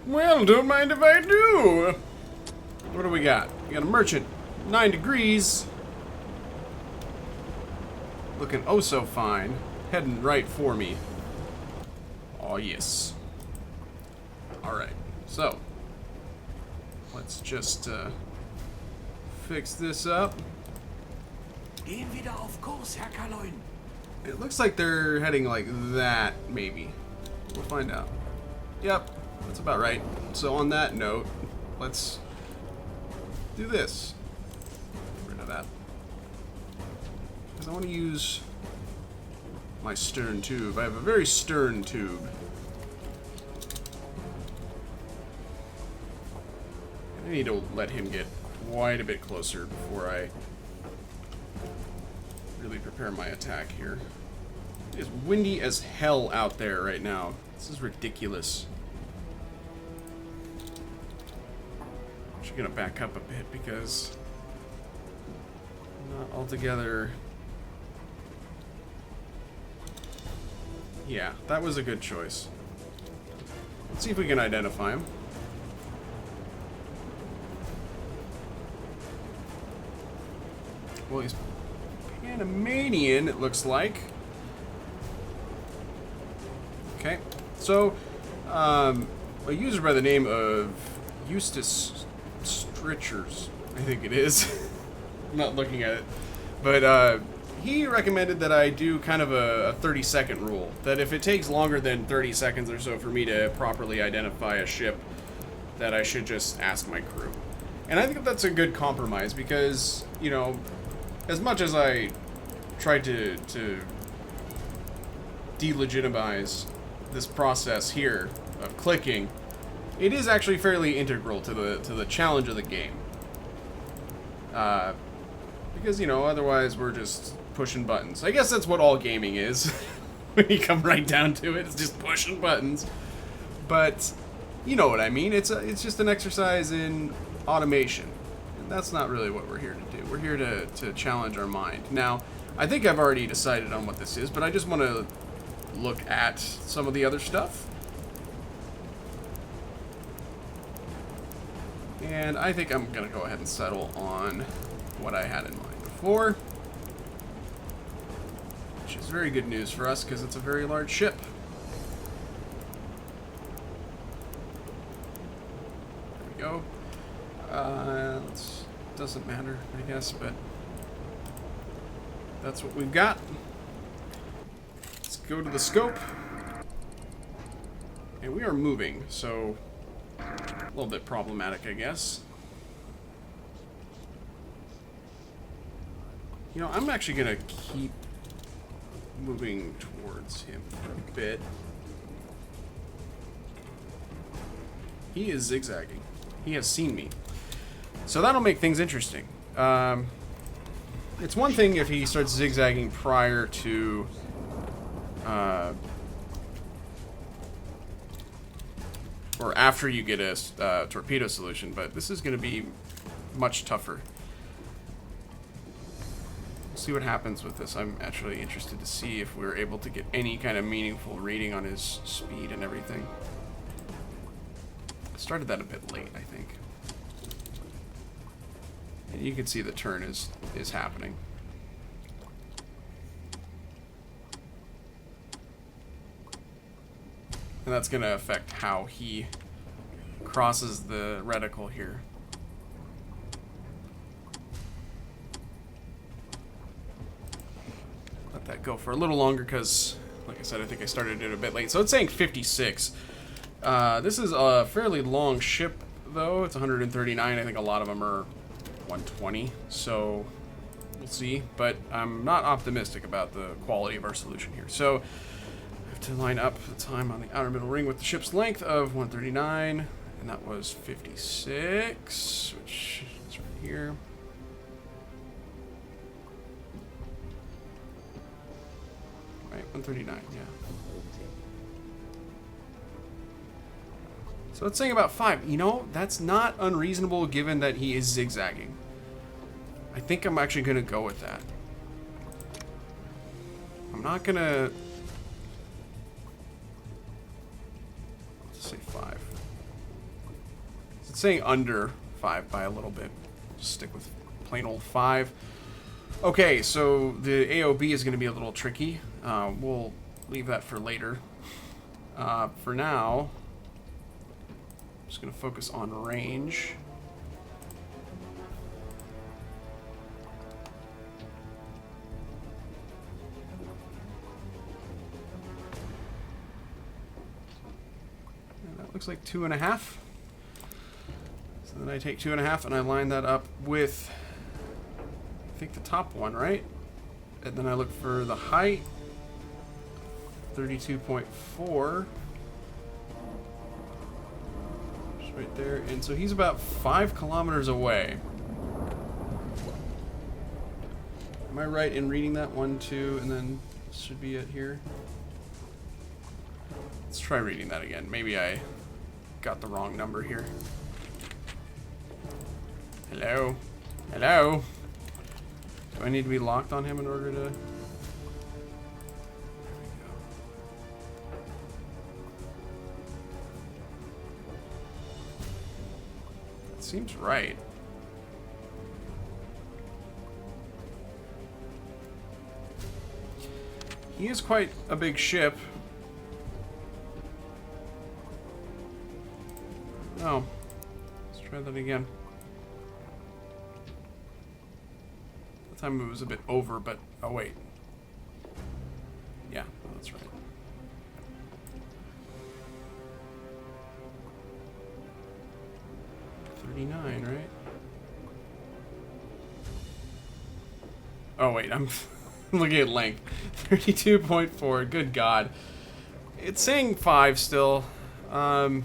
Well, don't mind if I do. What do we got? We got a merchant. 9 degrees. Looking oh so fine. Heading right for me. Oh, yes. Alright, so. Let's just fix this up. Gehen wieder auf Kurs, Herr Kaloin. It looks like they're heading like that, maybe. We'll find out. Yep, that's about right. So on that note, let's do this. Get rid of that. Because I want to use my stern tube. I have a very stern tube. I need to let him get quite a bit closer before I really prepare my attack here. It is windy as hell out there right now. This is ridiculous. I'm actually gonna back up a bit because I'm not altogether. Yeah, that was a good choice. Let's see if we can identify him. Well, he's Panamanian, it looks like. Okay, so a user by the name of Eustace Strichers, I think it is. I'm not looking at it, but he recommended that I do kind of a 30-second rule. That if it takes longer than 30 seconds or so for me to properly identify a ship, that I should just ask my crew. And I think that's a good compromise because, you know, as much as I tried to delegitimize this process here of clicking, it is actually fairly integral to the challenge of the game. Because, you know, otherwise we're just pushing buttons. I guess that's what all gaming is. When you come right down to it, it's just pushing buttons. But you know what I mean. It's just an exercise in automation. And that's not really what we're here to do. We're here to challenge our mind. Now, I think I've already decided on what this is, but I just want to look at some of the other stuff. And I think I'm going to go ahead and settle on what I had in mind before. Which is very good news for us because it's a very large ship. There we go. Doesn't matter, I guess, but that's what we've got. Let's go to the scope. And we are moving, so a little bit problematic, I guess. You know, I'm actually going to keep moving towards him for a bit. He is zigzagging. He has seen me. So that'll make things interesting. It's one thing if he starts zigzagging prior to or after you get a torpedo solution, but this is going to be much tougher. We'll see what happens with this. I'm actually interested to see if we're able to get any kind of meaningful reading on his speed and everything. I started that a bit late, I think. And you can see the turn is happening. And that's going to affect how he crosses the reticle here. Let that go for a little longer because, like I said, I think I started it a bit late. So it's saying 56. This is a fairly long ship, though. It's 139. I think a lot of them are 120. So we'll see. But I'm not optimistic about the quality of our solution here. So to line up the time on the outer middle ring with the ship's length of 139, and that was 56, which is right here. Right, 139, yeah. So it's saying about 5. You know, that's not unreasonable given that he is zigzagging. I think I'm actually going to go with that. I'm not going to... Say 5. saying under 5 by a little bit. Just stick with plain old 5. Okay, so the AOB is going to be a little tricky. We'll leave that for later. For now, I'm just going to focus on range. And that looks like 2.5. So then I take 2.5 and I line that up with, I think, the top one, right? And then I look for the height, 32.4. Just right there. And so he's about 5 kilometers away. Am I right in reading that? 1, 2, and then this should be it here. Let's try reading that again. Maybe I got the wrong number here. Hello? Hello? Do I need to be locked on him in order to... There we go. That seems right. He is quite a big ship. Oh. Let's try that again. Time it was a bit over, but oh wait, yeah, that's right. $39, right? Oh wait, I'm looking at length. 32.4. Good God, it's saying 5 still. I'm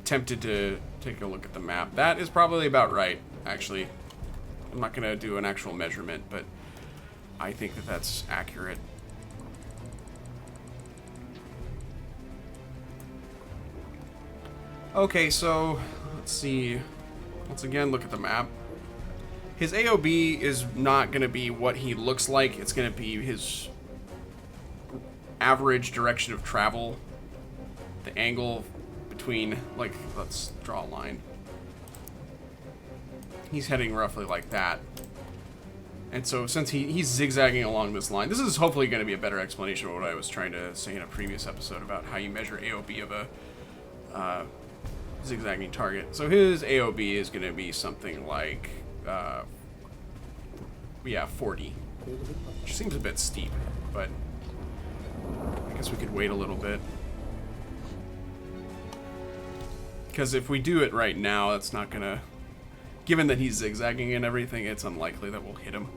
tempted to take a look at the map. That is probably about right, actually. I'm not going to do an actual measurement, but I think that that's accurate. Okay, so let's see. Once again, look at the map. His AOB is not going to be what he looks like. It's going to be his average direction of travel. The angle between, like, let's draw a line. He's heading roughly like that. And so since he's zigzagging along this line, this is hopefully going to be a better explanation of what I was trying to say in a previous episode about how you measure AOB of a zigzagging target. So his AOB is going to be something like, yeah, 40. Which seems a bit steep, but I guess we could wait a little bit. Because if we do it right now, that's not going to... Given that he's zigzagging and everything, it's unlikely that we'll hit him.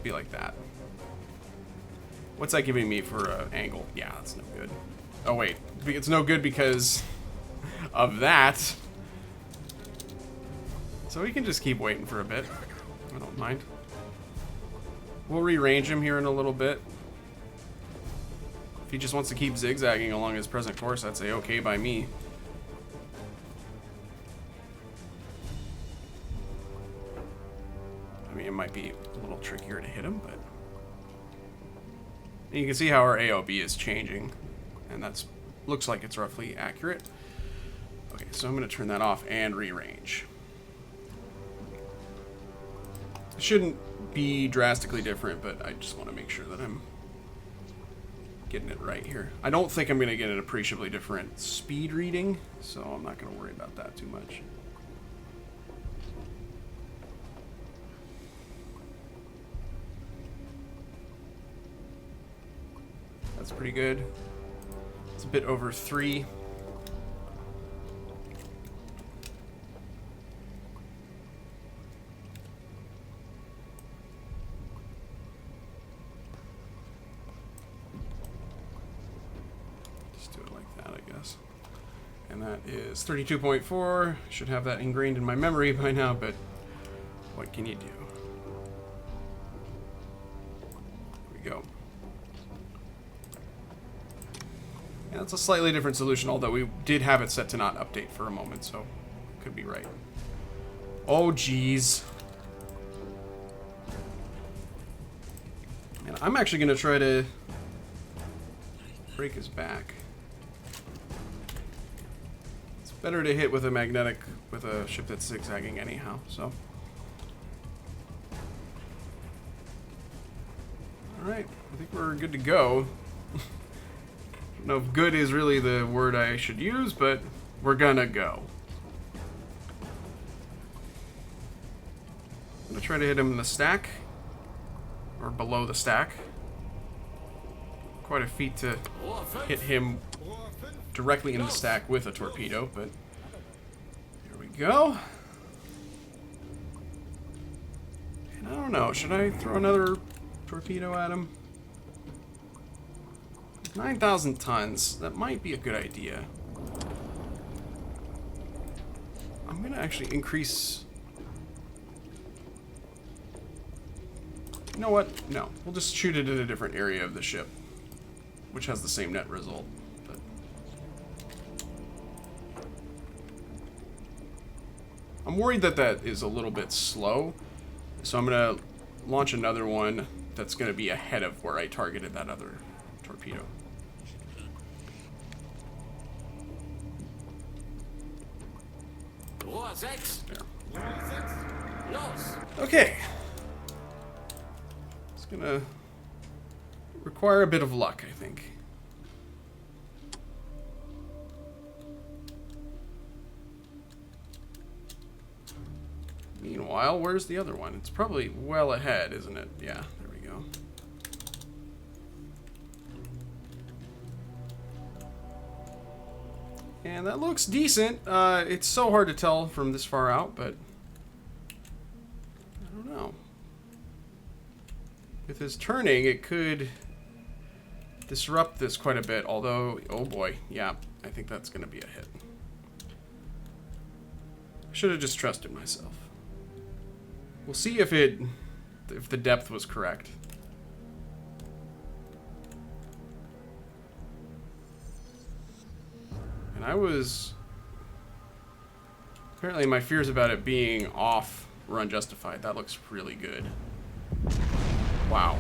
Be like that. What's that giving me for an angle? Yeah, that's no good. Oh wait, it's no good because of that. So we can just keep waiting for a bit. I don't mind. We'll rearrange him here in a little bit. If he just wants to keep zigzagging along his present course, I'd say okay by me. I mean, it might be a little trickier to hit him, but... And you can see how our AOB is changing, and that's looks like it's roughly accurate. Okay, so I'm going to turn that off and rearrange. It shouldn't be drastically different, but I just want to make sure that I'm getting it right here. I don't think I'm going to get an appreciably different speed reading, so I'm not going to worry about that too much. That's pretty good. It's a bit over 3. Just do it like that, I guess. And that is 32.4. Should have that ingrained in my memory by now, but what can you do? Here we go. Yeah, that's a slightly different solution, although we did have it set to not update for a moment, so could be right. Oh, geez. And I'm actually going to try to break his back. It's better to hit with a magnetic, with a ship that's zigzagging anyhow, so. Alright, I think we're good to go. I don't know if good is really the word I should use, but we're gonna go. I'm gonna try to hit him in the stack, or below the stack. Quite a feat to hit him directly in the stack with a torpedo, but here we go. And I don't know, should I throw another torpedo at him? 9,000 tons, that might be a good idea. I'm gonna actually increase. You know what? No, we'll just shoot it in a different area of the ship, which has the same net result. But I'm worried that that is a little bit slow, so I'm gonna launch another one that's gonna be ahead of where I targeted that other torpedo. There. Okay. It's gonna require a bit of luck, I think. Meanwhile, where's the other one? It's probably well ahead, isn't it? Yeah, there we go. And that looks decent. It's so hard to tell from this far out, but I don't know. With his turning, it could disrupt this quite a bit, although, oh boy, yeah, I think that's going to be a hit. I should have just trusted myself. We'll see if the depth was correct. And I was... Apparently my fears about it being off were unjustified. That looks really good. Wow.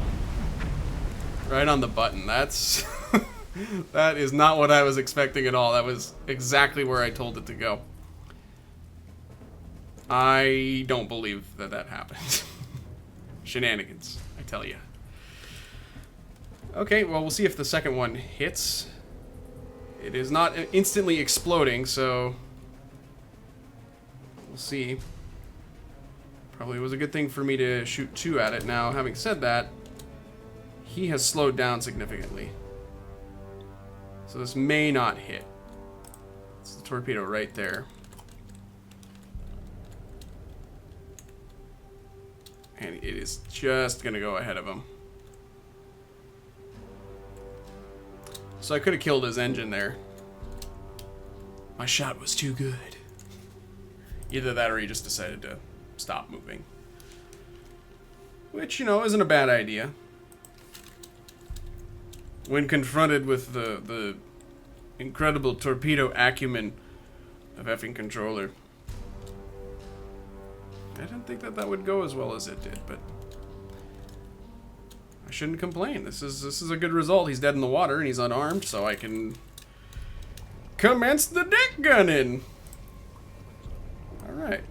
Right on the button. That's... that is not what I was expecting at all. That was exactly where I told it to go. I don't believe that that happened. Shenanigans, I tell you. Okay, well, we'll see if the second one hits. It is not instantly exploding, so we'll see. Probably was a good thing for me to shoot two at it. Now, having said that, he has slowed down significantly. So this may not hit. It's the torpedo right there. And it is just going to go ahead of him. So I could have killed his engine there. My shot was too good. Either that or he just decided to stop moving. Which, you know, isn't a bad idea. When confronted with the incredible torpedo acumen of Effing controller. I didn't think that that would go as well as it did, but I shouldn't complain. This is a good result. He's dead in the water and he's unarmed, so I can commence the deck gunning. All right.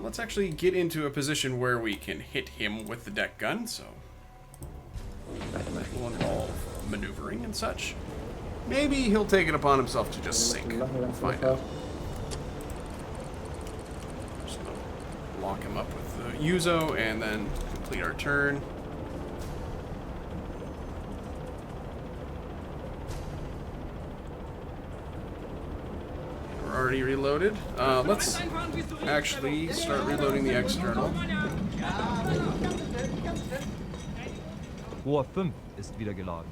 Let's actually get into a position where we can hit him with the deck gun. So that will involve maneuvering and such. Maybe he'll take it upon himself to just sink. We'll find out. Lock him up with the Uzo and then complete our turn. We're already reloaded. Let's actually start reloading the external. Rohr 5 ist wieder geladen.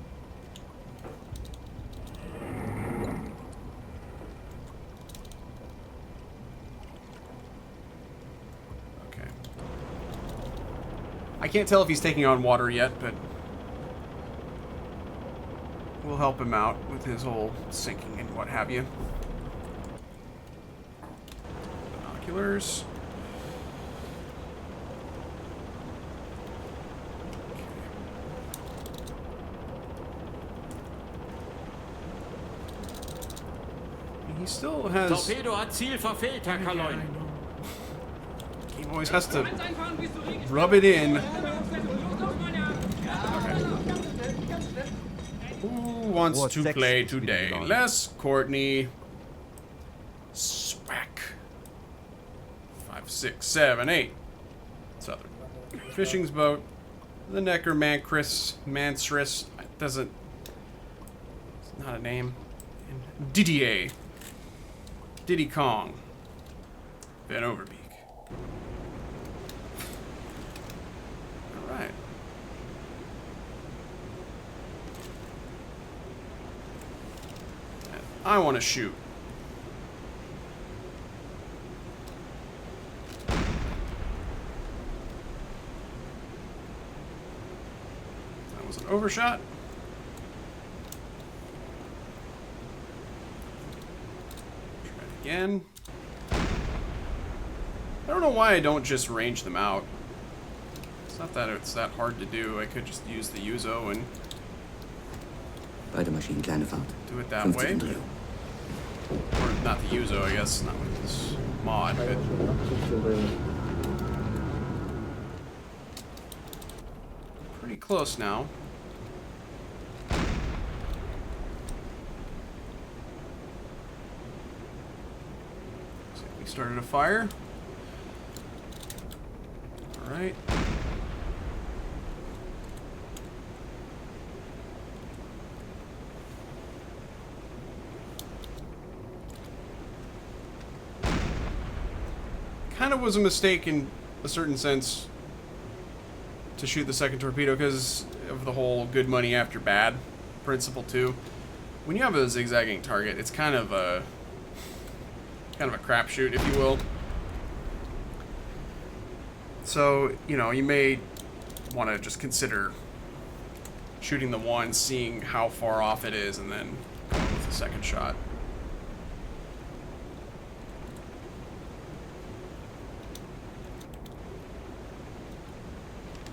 I can't tell if he's taking on water yet, but we'll help him out with his whole sinking and what have you. Binoculars. he still has... Torpedo hat Ziel verfehlt, Herr Kaloin. He always has to rub it in. Who wants to play today? Les, Courtney, Swack. 5, 6, 7, 8. Southern. Fishing's boat. The Necker Mansris. It doesn't. It's not a name. And Didier. Diddy Kong. Van Overbeek. Alright. I want to shoot. That was an overshot. Try it again. I don't know why I don't just range them out. It's not that it's that hard to do. I could just use the Uzo and Beide Maschinen kleine Fahrt. do it that 50 way. Umdrehungen. Or not the Uzo, I guess, not with this mod, but pretty close now. Looks like we started a fire. Alright. Kind of was a mistake in a certain sense to shoot the second torpedo because of the whole good money after bad principle too. When you have a zigzagging target, it's kind of a crapshoot, if you will. So, you know, you may want to just consider shooting the one, seeing how far off it is, and then going with the second shot.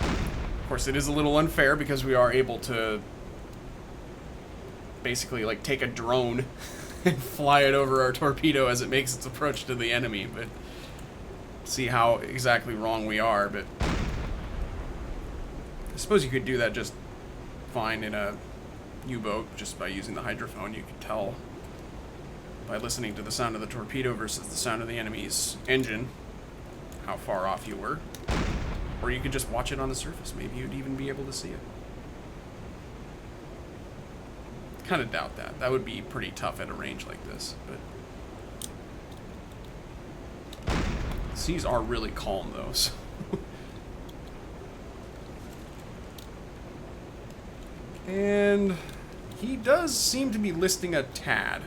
Of course, it is a little unfair because we are able to basically like take a drone and fly it over our torpedo as it makes its approach to the enemy, but see how exactly wrong we are. But I suppose you could do that just fine in a U-boat just by using the hydrophone. You could tell by listening to the sound of the torpedo versus the sound of the enemy's engine how far off you were. Or you could just watch it on the surface. Maybe you'd even be able to see it. Kind of doubt that. That would be pretty tough at a range like this. But seas are really calm, though. So. And he does seem to be listing a tad.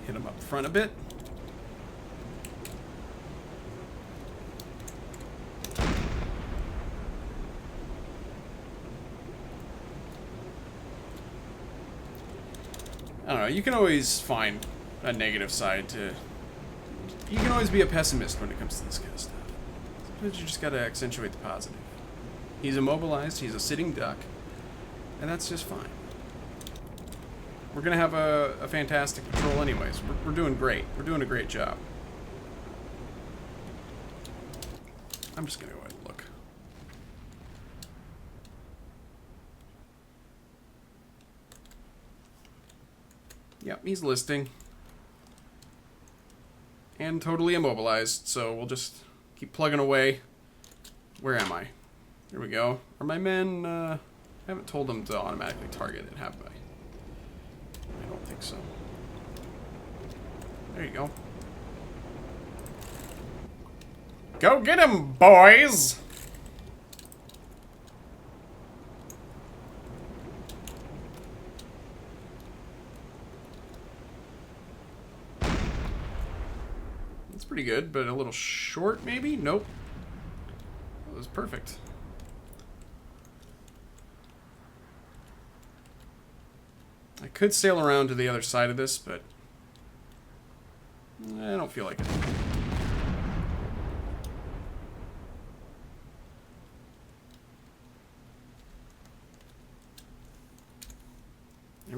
Hit him up front a bit. I don't know, you can always find a negative side to... You can always be a pessimist when it comes to this kind of stuff. Sometimes you just gotta accentuate the positive. He's immobilized, he's a sitting duck, and that's just fine. We're gonna have a fantastic patrol anyways. We're doing great. We're doing a great job. I'm just gonna go ahead and look. Yep, he's listing. And totally immobilized, so we'll just keep plugging away. Where am I? Here we go. Are my men, I haven't told them to automatically target it, have I? I don't think so. There you go. Go get him, boys! That's pretty good, but a little short, maybe? Nope. That was perfect. I could sail around to the other side of this, but I don't feel like it.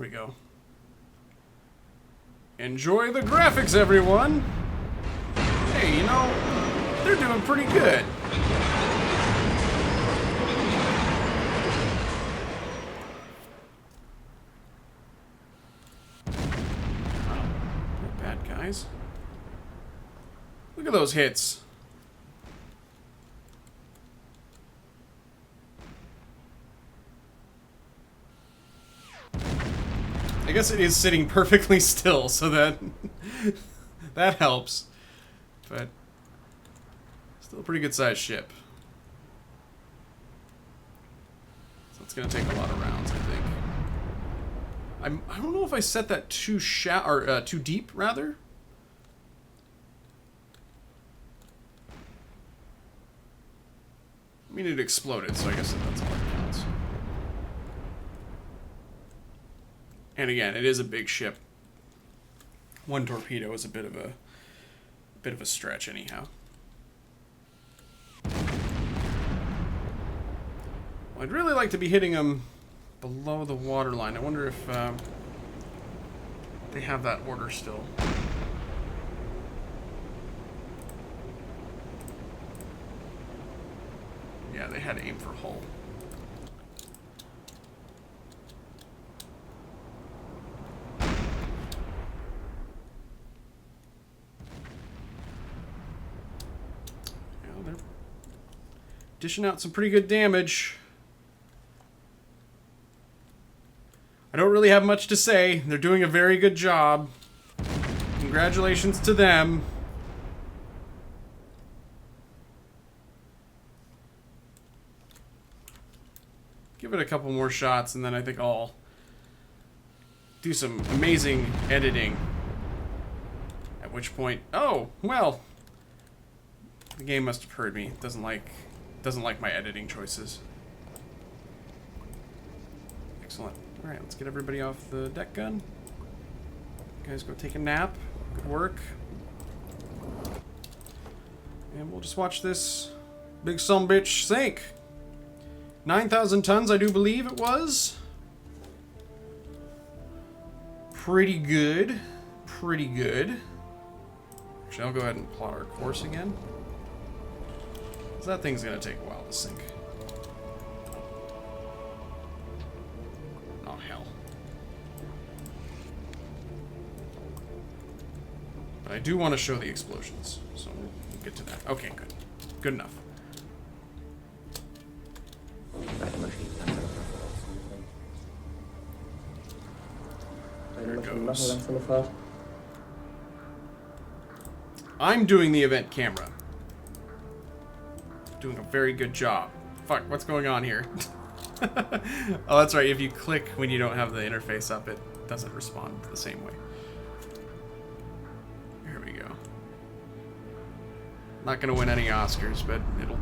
we go. Enjoy the graphics, everyone! Hey, you know, they're doing pretty good. Not bad, guys. Look at those hits. I guess it is sitting perfectly still, so that that helps. But still a pretty good sized ship. So it's gonna take a lot of rounds, I think. I don't know if I set that too too deep, rather. I mean, it exploded, so I guess that's all that counts. And again, it is a big ship. One torpedo is a bit of a stretch, anyhow. Well, I'd really like to be hitting them below the waterline. I wonder if they have that order still. Yeah, they had aim for hull. Yeah, they're dishing out some pretty good damage. I don't really have much to say. They're doing a very good job. Congratulations to them. Give it a couple more shots, and then I think I'll do some amazing editing. At which point, oh, well, the game must have heard me. It doesn't like my editing choices. Excellent. All right, let's get everybody off the deck gun. You guys go take a nap. Good work. And we'll just watch this big sumbitch sink. 9,000 tons, I do believe it was. Pretty good. Pretty good. Actually, I'll go ahead and plot our course again. So that thing's going to take a while to sink. Oh, hell. But I do want to show the explosions, so we'll get to that. Okay, good. Good enough. There it goes. I'm doing the event camera. Doing a very good job. Fuck, what's going on here? Oh, that's right. If you click when you don't have the interface up, it doesn't respond the same way. Here we go. Not gonna win any Oscars, but it'll...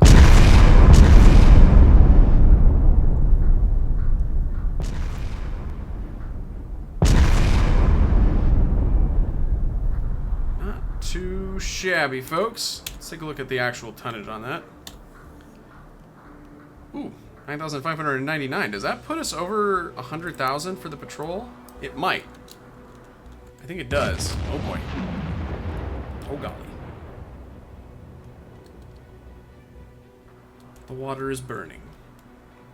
Too shabby, folks. Let's take a look at the actual tonnage on that. Ooh, 9,599. Does that put us over 100,000 for the patrol? It might. I think it does. Oh boy. Oh golly. The water is burning.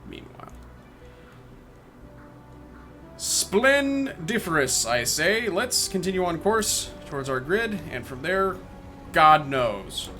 Meanwhile. Splendiferous, I say. Let's continue on course towards our grid, and from there, God knows.